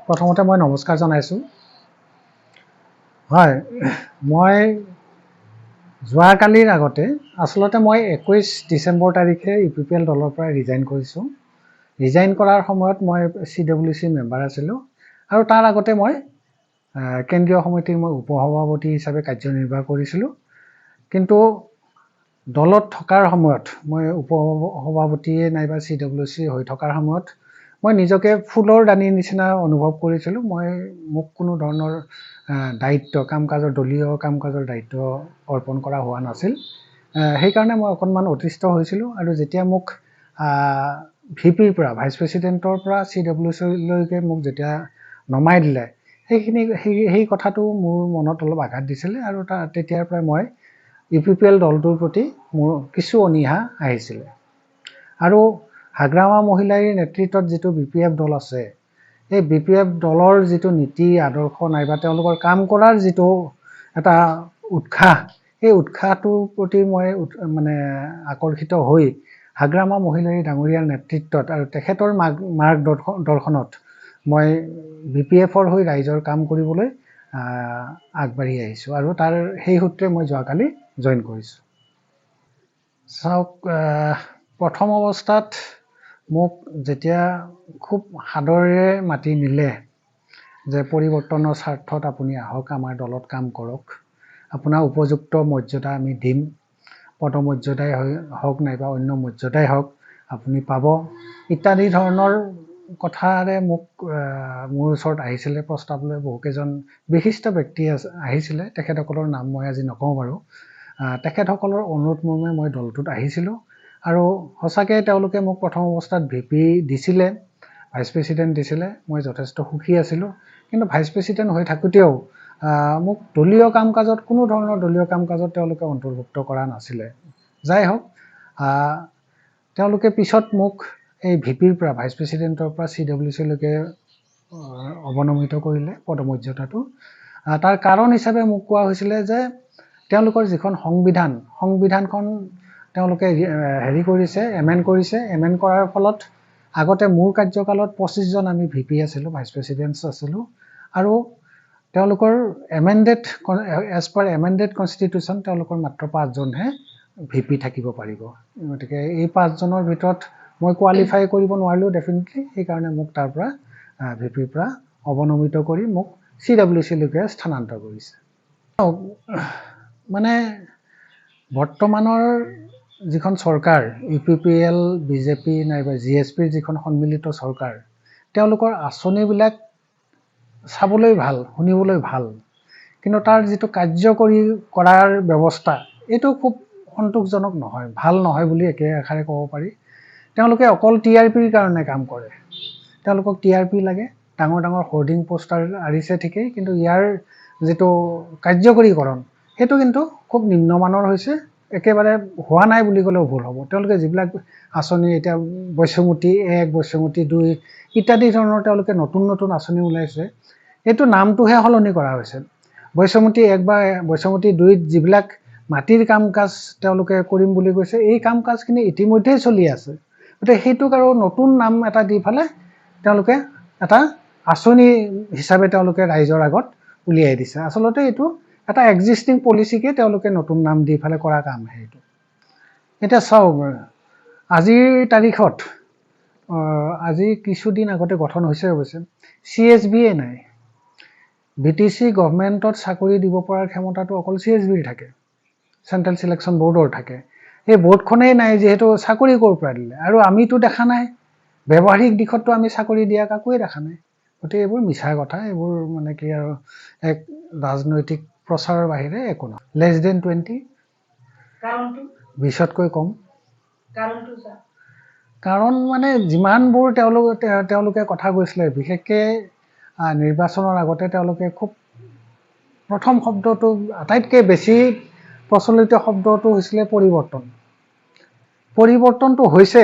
প্ৰথমতে মই নমস্কাৰ জনাইছোঁ। হয়, মই যোৱাকালিৰ আগতে আচলতে মই 21 ডিচেম্বৰ তাৰিখে UPPL দলৰ পৰা ৰিজাইন কৰিছোঁ। ৰিজাইন কৰাৰ সময়ত মই CWC মেম্বাৰ আছিলোঁ আৰু তাৰ আগতে মই কেন্দ্ৰীয় সমিতিৰ মই উপসভাপতি হিচাপে কাৰ্যনিৰ্বাহ কৰিছিলোঁ। কিন্তু দলত থকাৰ সময়ত মই উপসভাপতিয়ে নাইবা CWC হৈ থকাৰ সময়ত মই নিজকে ফুলৰ দানীৰ নিচিনা অনুভৱ কৰিছিলোঁ। মোক কোনো ধৰণৰ দায়িত্ব দলীয় কাম কাজৰ দায়িত্ব অৰ্পণ কৰা হোৱা নাছিল। সেইকাৰণে মই অকণমান অতিষ্ঠ হৈছিলোঁ আৰু যেতিয়া মোক VPৰ পৰা ভাইচ প্ৰেচিডেণ্টৰ পৰা CWCলৈকে মোক যেতিয়া নমাই দিলে সেই কথাটো মোৰ মনত অলপ আঘাত দিছিলে আৰু তেতিয়াৰ পৰাই মই UPPL দলটোৰ প্ৰতি মোৰ কিছু অনীহা আহিছিলে। আৰু হাগ্ৰামা মহিলাৰ নেতৃত্বত যিটো BPF দল আছে, এই BPF দলৰ যিটো নীতি আদৰ্শ নাইবা তেওঁলোকৰ কাম কৰাৰ যিটো এটা উৎসাহ, এই উৎসাহটোৰ প্ৰতি মই আকৰ্ষিত হৈ হাগ্ৰামা মহিলাৰী ডাঙৰীয়াৰ নেতৃত্বত আৰু তেখেতৰ মাৰ্গদৰ্শনত মই BPFৰ হৈ ৰাইজৰ কাম কৰিবলৈ আগবাঢ়ি আহিছোঁ আৰু সেই সূত্ৰে মই যোৱাকালি জইন কৰিছোঁ। চাওক, প্ৰথম অৱস্থাত মোক যেতিয়া খুব সাদৰেৰে মাতি নিলে যে পৰিৱৰ্তনৰ স্বাৰ্থত আপুনি আহক, আমাৰ দলত কাম কৰক, আপোনাৰ উপযুক্ত মৰ্যাদা আমি দিম, পদমৰ্যাদাই হওক নাইবা অন্য মৰ্যাদাই হওক আপুনি পাব, ইত্যাদি ধৰণৰ কথাৰে মোৰ ওচৰত আহিছিলে প্ৰস্তাৱ লৈ বহুকেইজন বিশিষ্ট ব্যক্তি আহিছিলে। তেখেতসকলৰ নাম মই আজি নকওঁ বাৰু। তেখেতসকলৰ অনুৰোধ মৰ্মে মই দলটোত আহিছিলোঁ আৰু সঁচাকৈ তেওঁলোকে মোক প্ৰথম অৱস্থাত VP দিছিলে, ভাইচ প্ৰেচিডেণ্ট দিছিলে। মই যথেষ্ট সুখী আছিলোঁ। কিন্তু ভাইচ প্ৰেচিডেণ্ট হৈ থাকোঁতেও মোক কোনো ধৰণৰ দলীয় কাম কাজত তেওঁলোকে অন্তৰ্ভুক্ত কৰা নাছিলে। যাই হওক, তেওঁলোকে পিছত মোক এই VPৰ পৰা ভাইচ প্ৰেচিডেণ্টৰ পৰা CWCলৈকে অৱনমিত কৰিলে পদমৰ্যাদাটো। তাৰ কাৰণ হিচাপে মোক কোৱা হৈছিলে যে তেওঁলোকৰ যিখন সংবিধানখন তেওঁলোকে এমেণ্ড কৰিছে। এমেণ্ড কৰাৰ ফলত আগতে মোৰ কাৰ্যকালত 25জন আমি VP আছিলোঁ, ভাইচ প্ৰেচিডেণ্টছ আছিলোঁ আৰু তেওঁলোকৰ এজ পাৰ এমেণ্ডেড কনষ্টিটিউশ্যন তেওঁলোকৰ মাত্ৰ 5জনহে VP থাকিব পাৰিব। গতিকে এই 5জনৰ ভিতৰত মই কোৱালিফাই কৰিব নোৱাৰিলোঁ ডেফিনেটলি। সেইকাৰণে মোক তাৰ পৰা VPৰ পৰা অৱনমিত কৰি মোক CWCলৈকে স্থানান্তৰ কৰিছে। বৰ্তমানৰ যিখন চৰকাৰ, UPPL, BJP নাইবা GSPৰ যিখন সন্মিলিত চৰকাৰ, তেওঁলোকৰ আঁচনিবিলাক চাবলৈ ভাল, শুনিবলৈ ভাল, কিন্তু তাৰ যিটো কাৰ্যকৰী কৰাৰ ব্যৱস্থা এইটো খুব সন্তোষজনক নহয়, ভাল নহয় বুলি একেষাৰে ক'ব পাৰি। তেওঁলোকে অকল TRPৰ কাৰণে কাম কৰে। তেওঁলোকক TRP লাগে, ডাঙৰ ডাঙৰ হোৰ্ডিং পোষ্টাৰ আঁৰিছে ঠিকেই, কিন্তু ইয়াৰ যিটো কাৰ্যকৰীকৰণ সেইটো কিন্তু খুব নিম্নমানৰ হৈছে, একেবাৰে হোৱা নাই বুলি ক'লেও ভুল হ'ব। তেওঁলোকে যিবিলাক আঁচনি এতিয়া বৈশ্যমুতি 1, বৈশ্যমুতি 2 ইত্যাদি ধৰণৰ তেওঁলোকে নতুন নতুন আঁচনি ওলাইছে, এইটো নামটোহে সলনি কৰা হৈছে। বৈশ্যমুতি 1 বা বৈশ্যমুতি 2ত যিবিলাক মাটিৰ কাম কাজ তেওঁলোকে কৰিম বুলি কৈছে, এই কাম কাজখিনি ইতিমধ্যেই চলি আছে। গতিকে সেইটোক আৰু নতুন নাম এটা দি পেলাই তেওঁলোকে এটা আঁচনি হিচাপে তেওঁলোকে ৰাইজৰ আগত উলিয়াই দিছে। আচলতে এইটো এটা এক্সিষ্টিং পলিচিকে তেওঁলোকে নতুন নাম দি পেলাই কৰা কাম সেইটো। এতিয়া চাওক, আজিৰ তাৰিখত আজি কিছুদিন আগতে গঠন হৈছে অৱশ্যে CSBয়ে নাই। BTC গভৰ্ণমেণ্টত চাকৰি দিব পৰাৰ ক্ষমতাটো অকল CSBৰ থাকে, চেণ্ট্ৰেল চিলেকশ্যন বৰ্ডৰ থাকে। এই বৰ্ডখনেই নাই, যিহেতু চাকৰি ক'ৰ পৰা দিলে? আৰু আমিতো দেখা নাই, ব্যৱহাৰিক দিশততো আমি চাকৰি দিয়া কাকোৱে দেখা নাই। গতিকে এইবোৰ মিছা কথা, এইবোৰ কি আৰু এক ৰাজনৈতিক প্ৰচাৰৰ বাহিৰে একো নহয়। less than 20, 20তকৈ কম। কাৰণ যিমানবোৰ তেওঁলোকে কথা কৈছিলে, বিশেষকৈ নিৰ্বাচনৰ আগতে তেওঁলোকে খুব প্ৰথম শব্দটো, আটাইতকৈ বেছি প্ৰচলিত শব্দটো হৈছিলে পৰিৱৰ্তন। পৰিৱৰ্তনটো হৈছে,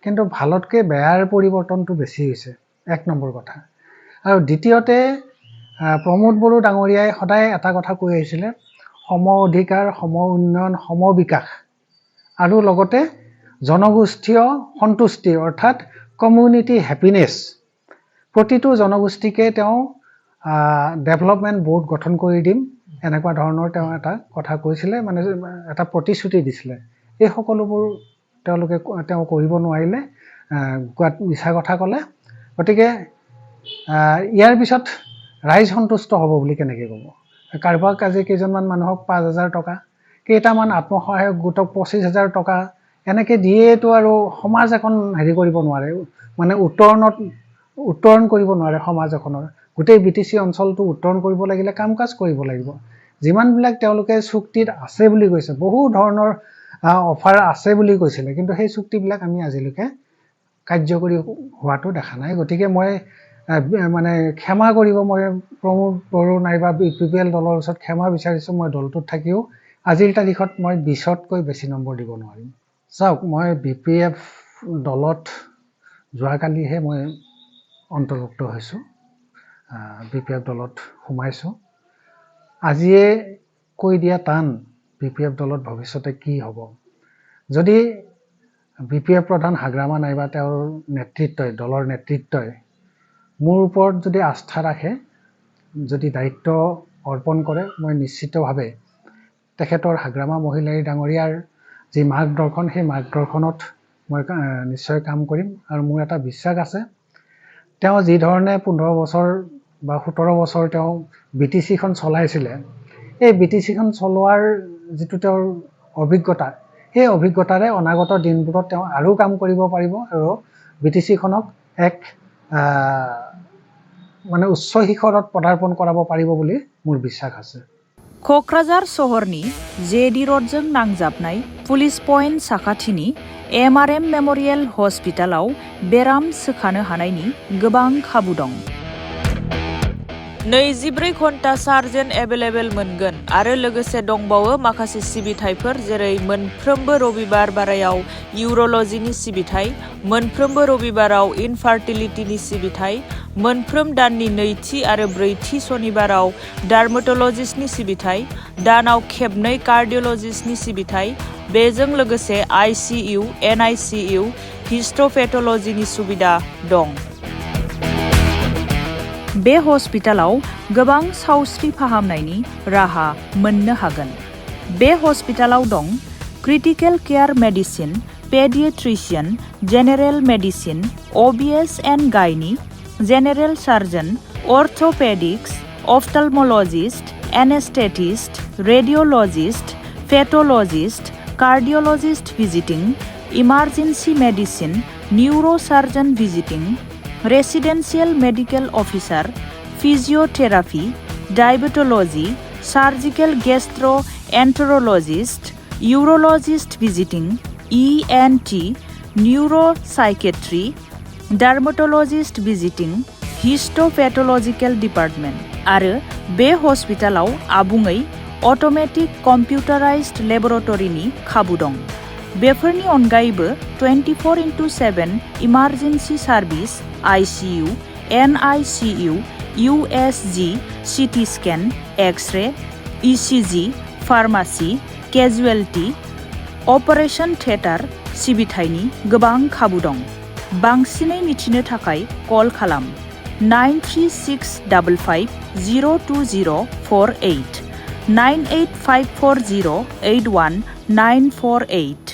কিন্তু ভালতকৈ বেয়াৰ পৰিৱৰ্তনটো বেছি হৈছে, 1 নম্বৰ কথা। আৰু দ্বিতীয়তে প্ৰমোদ বড়ো ডাঙৰীয়াই সদায় এটা কথা কৈ আহিছিলে, সম অধিকাৰ, সম উন্নয়ন, সম বিকাশ আৰু লগতে জনগোষ্ঠীয় সন্তুষ্টি অৰ্থাৎ কমিউনিটি হেপিনেছ প্ৰতিটো জনগোষ্ঠীকে তেওঁ ডেভেলপমেণ্ট বোৰ্ড গঠন কৰি দিম এনেকুৱা ধৰণৰ তেওঁ এটা কথা কৈছিলে মানে এটা প্ৰতিশ্ৰুতি দিছিলে এই সকলোবোৰ তেওঁ কৰিব নোৱাৰিলে মিছা কথা ক'লে গতিকে ইয়াৰ পিছত ৰাইজ সন্তুষ্ট হ'ব বুলি কেনেকৈ ক'ব কাৰোবাক আজি কেইজনমান মানুহক 5,000 টকা কেইটামান আত্মসহায়ক গোটক 25,000 টকা এনেকৈ দিয়েতো আৰু সমাজ এখন হেৰি কৰিব নোৱাৰে মানে উত্তৰণ কৰিব নোৱাৰে সমাজ এখনৰ গোটেই BTC অঞ্চলটো উত্তৰণ কৰিব লাগিলে কাম কাজ কৰিব লাগিব যিমানবিলাক তেওঁলোকে চুক্তিত আছে বুলি কৈছে বহু ধৰণৰ অফাৰ আছে বুলি কৈছিলে কিন্তু সেই চুক্তিবিলাক আমি আজিলৈকে কাৰ্যকৰী হোৱাটো দেখা নাই গতিকে মই মানে ক্ষমা কৰিব মই প্ৰমোদ বড়ো নাইবা BPL দলৰ ওচৰত ক্ষমা বিচাৰিছোঁ মই দলটোত থাকিও আজিৰ তাৰিখত মই 20তকৈ বেছি নম্বৰ দিব নোৱাৰিম চাওক মই BPF দলত যোৱাকালিহে মই অন্তৰ্ভুক্ত হৈছোঁ BPF দলত সোমাইছোঁ আজিয়ে কৈ দিয়া টান BPF দলত ভৱিষ্যতে কি হ'ব যদি BPF প্ৰধান হাগ্ৰামা নাইবা তেওঁৰ নেতৃত্বই দলৰ নেতৃত্বই মোৰ ওপৰত যদি আস্থা ৰাখে যদি দায়িত্ব অৰ্পণ কৰে মই নিশ্চিতভাৱে তেখেতৰ হাগ্ৰামা মহিলাই ডাঙৰীয়াৰ যি মাৰ্গদৰ্শন সেই মাৰ্গদৰ্শনত মই নিশ্চয় কাম কৰিম আৰু মোৰ এটা বিশ্বাস আছে তেওঁ যি ধৰণে 15 বছৰ বা 17 বছৰ তেওঁ BTCখন চলাইছিলে এই BTCখন চলোৱাৰ যিটো তেওঁৰ অভিজ্ঞতা সেই অভিজ্ঞতাৰে অনাগত দিনবোৰত তেওঁ আৰু কাম কৰিব পাৰিব আৰু BTCখনক এক মানে উচ্চ শিখৰত পদাৰ্পণ কৰাব পাৰিব বুলি মোৰ বিশ্বাস আছে क'क्राझार सहरनि जेडी र'डजों नांजाबनाय पुलिस पइन्ट साखाथिनि MRM मेम'रियेल हस्पिटालाव बेराम सोखानो हानायनि गोबां खाबु दं 24 घन्टा सार्जन एभेलेबल मोनगोन आरो लोगोसे दंबावो माखासे सिबिथायफोर जेरै मोनफ्रोमबो रबिबार बारायाव इउर'लजिनि सिबिथाय मोनफ्रोमबो रबिबाराव इनफार्टिलिटिनि सिबिथाय मोनफ्रोम दाननि नैथि आरो ब्रैथि शनिबाराव डार्मेटोलजिस्टनि सिबिथाय दानाव खेबनै कार्डिय'लजिस्टनि सिबिथाय बेजों लोगोसे ICU NICU हिस्ट'पेथ'लजिनि सुबिदा दं बे हस्पिटालाव गोबां सावस्रि फाहामनायनि राहा मोननो हागोन बे हस्पिटालाव दं critical care medicine paediatrician general medicine OBS and gynae general surgeon orthopaedics ophthalmologist anaesthetist radiologist pathologist cardiologist visiting emergency medicine neurosurgeon visiting residential medical officer physiotherapy diabetology surgical gastroenterologist urologist visiting ENT neuropsychiatry dermatologist visiting histopathological department आरो बे हस्पिटालाव आबुङै automatic कम्पिउटाराइज्ड लेबोरेटरीनि खाबु दं बेफोरनि अनगायैबो 24/7 emergency service ICU NICU USG CT scan x ray ECG pharmacy casualty operation theatre सिबिथायनि गोबां खाबु दं बांसिनै मिथिनो थाखाय कल खालाम 9365502048 9854081 948